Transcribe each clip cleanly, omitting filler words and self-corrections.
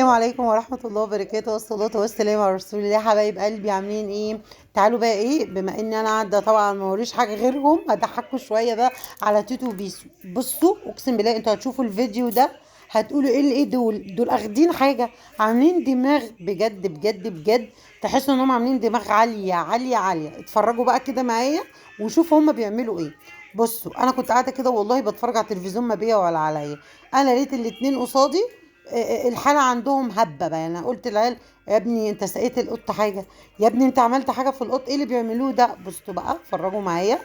عليكم ورحمة الله وبركاته، والصلاة والسلام على رسول الله. حبايب قلبي عاملين ايه؟ تعالوا بقى ايه، بما ان انا قاعدة طبعا ما وريش حاجة غيرهم، هضحكوا شوية بقى على توتو وبيسو. بصوا اقسم بالله انتوا هتشوفوا الفيديو ده هتقولوا ايه اللي ايه دول اخدين حاجة، عاملين دماغ بجد بجد بجد. تحسوا انهم عاملين دماغ عالية عالية عالية. اتفرجوا بقى كده معايا وشوفوا هما بيعملوا ايه. بصوا انا كنت قاعدة كده والله بتفرج على التلفزيون ما بيا ولا عليا، انا لقيت الاتنين قصادي. الحالة عندهم هبة بقى. انا قلت للعيال يا ابني انت سقيت القط حاجة؟ يا ابني انت عملت حاجة في القط؟ ايه اللي بيعملوه ده؟ بصوا بقى اتفرجوا معايا.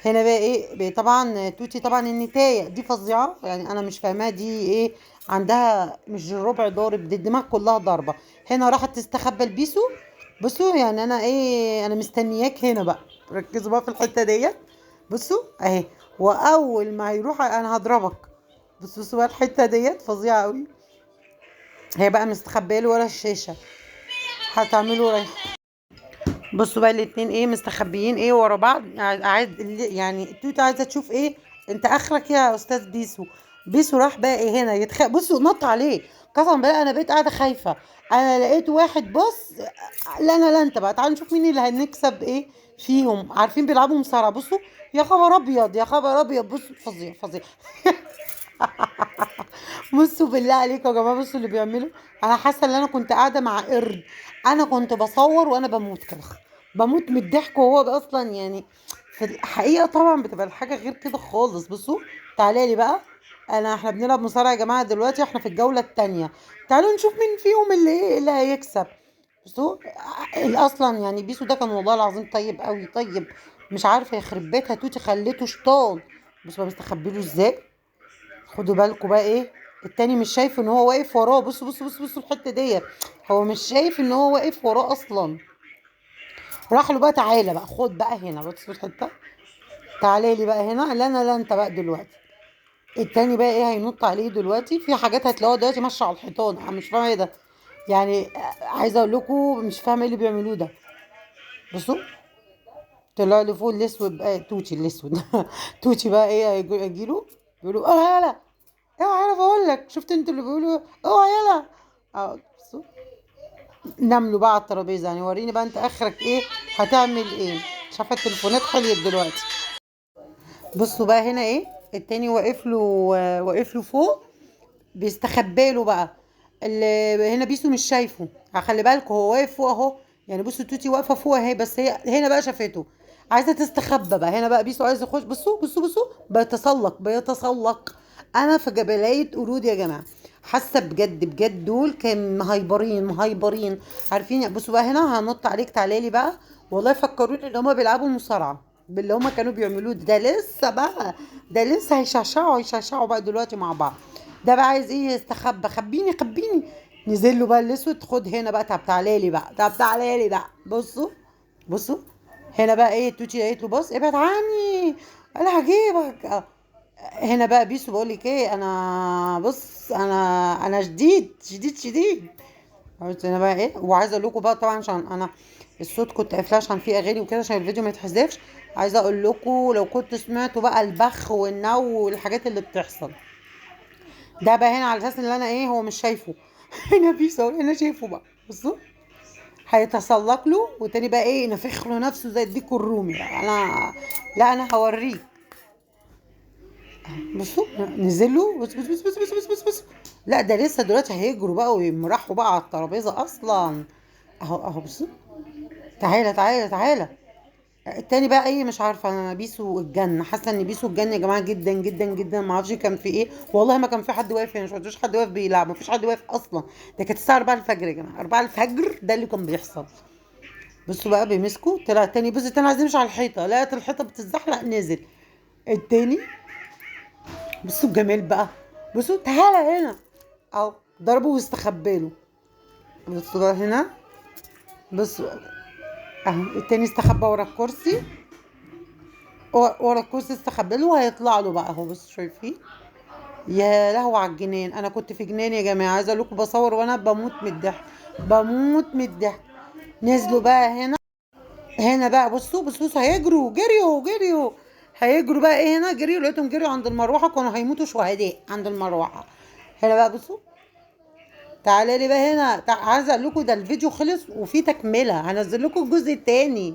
هنا بقى ايه طبعا توتي طبعا النتاية دي فظيعة، يعني انا مش فاهماها دي ايه. عندها مش الربع ضارب، دي الدماغ كلها ضاربة. هنا راحت تستخبى البيسو. بصوا يعني انا ايه، انا مستنياك هنا بقى. ركزوا بقى في الحتة ديت. بصوا اهي، واول ما هيروح انا هضربك. بصوا بقى الحتة ديت فظيعة قوي. هي بقى مستخبيه له ورا الشاشه. هتعملوا ايه؟ بصوا بقى الاتنين ايه مستخبيين ايه ورا بعض. عايز يعني توت عايزه تشوف ايه. انت اخرك يا استاذ بيسو. بيسو راح بقى ايه هنا بصوا نط عليه. قسما بالله انا بقيت قاعده خايفه. انا لقيت واحد بص. لا انا لا انت بقى، تعالوا نشوف مين اللي هنكسب ايه فيهم. عارفين بيلعبوا مصارعه. بصوا يا خبر ابيض يا خبر ابيض. بصوا فظيع فظيع. بصوا بالله عليكم يا جماعه، بصوا اللي بيعملوا. انا حاسه ان انا كنت قاعده مع قرد. انا كنت بصور وانا بموت كده، بموت من الضحك وهو ده اصلا يعني. في الحقيقه طبعا بتبقى الحاجه غير كده خالص. بصوا تعالى لي بقى. احنا بنلعب مصارعه يا جماعه دلوقتي، احنا في الجوله الثانيه. تعالوا نشوف مين فيهم اللي ايه اللي هيكسب. بصوا اصلا يعني بيسو ده كان والله العظيم طيب قوي طيب. مش عارفه يخرب بيتها توتي خليته شيطان. بصوا بقى بيستخبي له ازاي. خدوا بالكم بقى ايه. التاني مش شايف ان هو واقف وراه. بصوا الحته ديت. هو مش شايف ان هو واقف وراه اصلا. راح له بقى تعالى بقى خد بقى هنا. بصوا الحته. تعالى لي بقى هنا. لا انا لا انت بقى دلوقتي. التاني بقى ايه هينط عليه دلوقتي. في حاجات هتلاقوها دلوقتي ماشيه على الحيطان. انا مش فاهمه ايه ده يعني. عايزه اقول لكم مش فاهمه ايه اللي بيعملوه ده. بصوا طلع لي فوق الاسود بقى توتي الاسود. توتي بقى ايه هيجيله. بيقولوا اه يلا. اوعى يلا بقول لك. شفت انتوا اللي بيقولوا اوعى يلا. اه بصوا. نملوا بقى على الترابيزه. يعني وريني بقى انت اخرك ايه. هتعمل ايه. شايفه التليفونات حليت دلوقتي. بصوا بقى هنا ايه. التاني واقف له فوق. بيستخبى له بقى. اللي هنا بيسو مش شايفه. خلي بالكوا هو واقف فوق اهو. يعني بصوا توتي واقفه فوق اهي، بس هي هنا بقى شافته. عايزه تستخبى بقى. هنا بقى بيسو عايز يخش. بصوا بيتسلق بيتسلق. انا في جبلية قرود يا جماعه. حاسه بجد بجد دول كان مهيبرين مهيبرين. عارفين. بصوا بقى هنا هنط عليك. تعالى لي بقى. والله فكروني ان هما بيلعبوا مصارعه باللي هما كانوا بيعملوه ده لسه بقى. ده لسه هيشعشعوا بقى دلوقتي مع بعض. ده بقى عايز ايه يستخبى. خبيني خبيني. نزل له بقى الاسود. خد هنا بقى. طب تعالى لي بقى. طب تعالى لي بقى. بصوا. هنا بقى ايه توتي قالت له بص ابعد عني. انا هجيبك هنا بقى بيسو بقول لك ايه. انا بص انا شديد شديد شديد. قلت انا بقى ايه. وعايزه اقول لكم بقى طبعا عشان انا الصوت كنت قافلاه عشان فيه اغاني وكده عشان الفيديو ما يتحذفش. عايزه اقول لكم لو كنت سمعتوا بقى البخ والنو والحاجات اللي بتحصل. ده بقى هنا على اساس ان انا ايه هو مش شايفه. هنا بيسو هنا شايفه بقى. بصوا هيتسلق له. وتاني بقى ايه نفخ له نفسه زي الديك الرومي بقى. انا لا انا هوريك. بصوا نزل له. بص. لا ده لسه دلوقتي هيجروا بقى ويمرحوا بقى على الترابيزه اصلا. اهو بصوا. تعالى. التاني بقى ايه مش عارفه. انا بيسو الجن. حاسه ان بيسو الجن يا جماعه جدا جدا جدا. ما اعرفش كان في ايه. والله ما كان في حد واقف هنا. مش شفتوش حد واقف بيلعب. ما فيش حد واقف اصلا. ده كانت الساعه 4 الفجر يا جماعه. 4 الفجر ده اللي كان بيحصل. بصوا بقى بيمسكوا. طلع التاني. بص التاني عايز يمشي على الحيطه. لقيت الحيطه بتتزحلق نزل. التاني. بصوا الجمال بقى. بصوا تعالى هنا. اهو ضربه واستخبى له. بصوا بقى هنا. بصوا اهو التاني استخبى ورا الكرسي. ورا الكرسي استخبى له وهيطلع له بقى اهو. بصوا شايفين. يا لهو على الجنان. انا كنت في جنان يا جماعه. عايزه اقول لكم بصور وانا بموت من الضحك. بموت من الضحك. نزلوا بقى هنا. هنا بقى بصوا هيجروا جريوا. هيجروا بقى ايه هنا. جريوا لقيتهم جريوا عند المروحه. كانوا هيموتوا شهداء عند المروحه. هنا بقى بصوا. تعالى لي بقى هنا، عايزه اقول لكم ده الفيديو خلص وفي تكمله، هنزل لكم الجزء التاني.